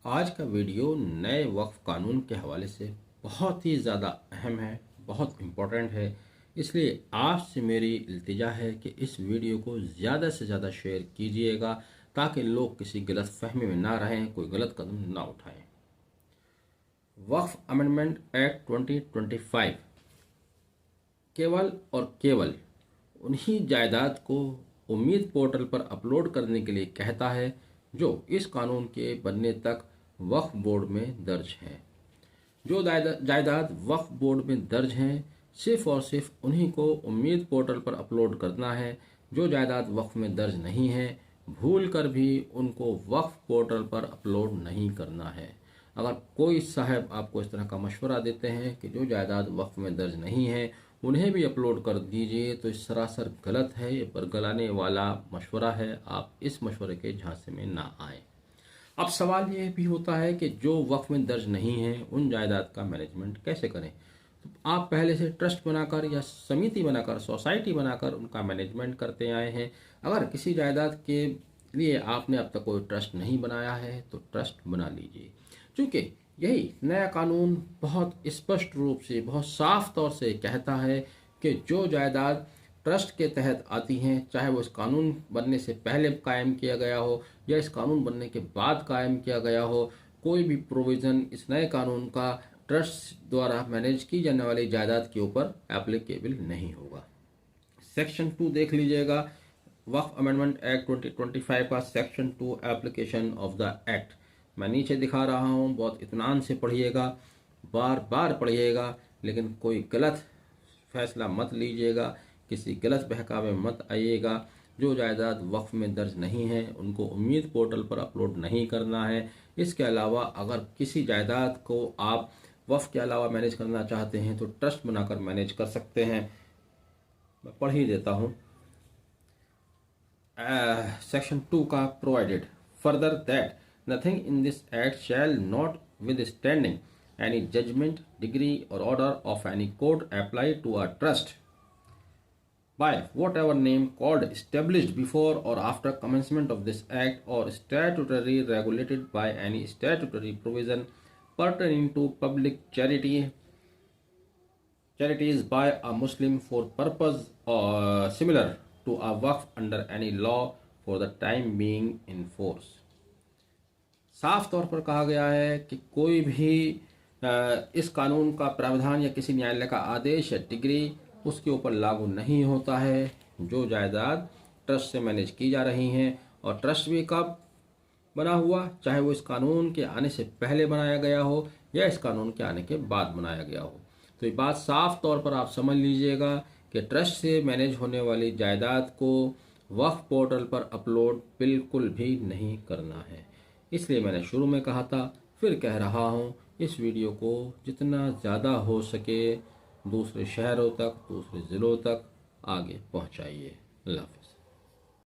आज का वीडियो नए वक्फ कानून के हवाले से बहुत ही ज़्यादा अहम है, बहुत इम्पोर्टेंट है। इसलिए आपसे मेरी इल्तिजा है कि इस वीडियो को ज़्यादा से ज़्यादा शेयर कीजिएगा ताकि लोग किसी गलत फहमी में ना रहें, कोई गलत कदम ना उठाएं। वक्फ अमेंडमेंट एक्ट 2025 केवल और केवल उन्हीं जायदाद को उम्मीद पोर्टल पर अपलोड करने के लिए कहता है जो इस कानून के बनने तक वक्फ बोर्ड में दर्ज हैं। जो जायदाद वक्फ बोर्ड में दर्ज हैं, सिर्फ और सिर्फ उन्हीं को उम्मीद पोर्टल पर अपलोड करना है। जो जायदाद वक्फ में दर्ज नहीं है, भूल कर भी उनको वक्फ पोर्टल पर अपलोड नहीं करना है। अगर कोई साहब आपको इस तरह का मशवरा देते हैं कि जो जायदाद वक्फ में दर्ज नहीं है उन्हें भी अपलोड कर दीजिए, तो इस सरासर गलत है, ये बरगलाने वाला मशवरा है। आप इस मशवरे के झांसे में ना आए। अब सवाल ये भी होता है कि जो वक्फ में दर्ज नहीं है उन जायदाद का मैनेजमेंट कैसे करें। तो आप पहले से ट्रस्ट बनाकर या समिति बनाकर, सोसाइटी बनाकर उनका मैनेजमेंट करते आए हैं। अगर किसी जायदाद के लिए आपने अब तक कोई ट्रस्ट नहीं बनाया है तो ट्रस्ट बना लीजिए, क्योंकि यही नया कानून बहुत स्पष्ट रूप से, बहुत साफ तौर से कहता है कि जो जायदाद ट्रस्ट के तहत आती हैं, चाहे वो इस कानून बनने से पहले कायम किया गया हो या इस कानून बनने के बाद कायम किया गया हो, कोई भी प्रोविज़न इस नए कानून का ट्रस्ट द्वारा मैनेज की जाने वाली जायदाद के ऊपर एप्लीकेबल नहीं होगा। सेक्शन 2 देख लीजिएगा, वक्फ अमेंडमेंट एक्ट 2025 का section 2 application of the act. मैं नीचे दिखा रहा हूँ, बहुत इत्मीनान से पढ़िएगा, बार बार पढ़िएगा, लेकिन कोई गलत फैसला मत लीजिएगा, किसी गलत बहकावे में मत आइएगा। जो जायदाद वक्फ में दर्ज नहीं है उनको उम्मीद पोर्टल पर अपलोड नहीं करना है। इसके अलावा अगर किसी जायदाद को आप वक्फ के अलावा मैनेज करना चाहते हैं तो ट्रस्ट बनाकर मैनेज कर सकते हैं। मैं पढ़ ही देता हूँ। सेक्शन 2 का provided further that nothing in this act shall not withstanding any judgment, degree or order of any court applied to a trust by whatever name called established before or after commencement of this act or statutory regulated by any statutory provision pertaining to public charities by a Muslim for purpose similar to a waqf under any law for the time being in force। साफ तौर पर कहा गया है कि कोई भी इस कानून का प्रावधान या किसी न्यायालय का आदेश या डिग्री उसके ऊपर लागू नहीं होता है। जो जायदाद ट्रस्ट से मैनेज की जा रही हैं, और ट्रस्ट भी कब बना हुआ, चाहे वो इस कानून के आने से पहले बनाया गया हो या इस कानून के आने के बाद बनाया गया हो। तो ये बात साफ तौर पर आप समझ लीजिएगा कि ट्रस्ट से मैनेज होने वाली जायदाद को वक्फ पोर्टल पर अपलोड बिल्कुल भी नहीं करना है। इसलिए मैंने शुरू में कहा था, फिर कह रहा हूँ, इस वीडियो को जितना ज़्यादा हो सके दूसरे शहरों तक, दूसरे ज़िलों तक आगे पहुँचाइए। अल्लाह हाफ़िज़।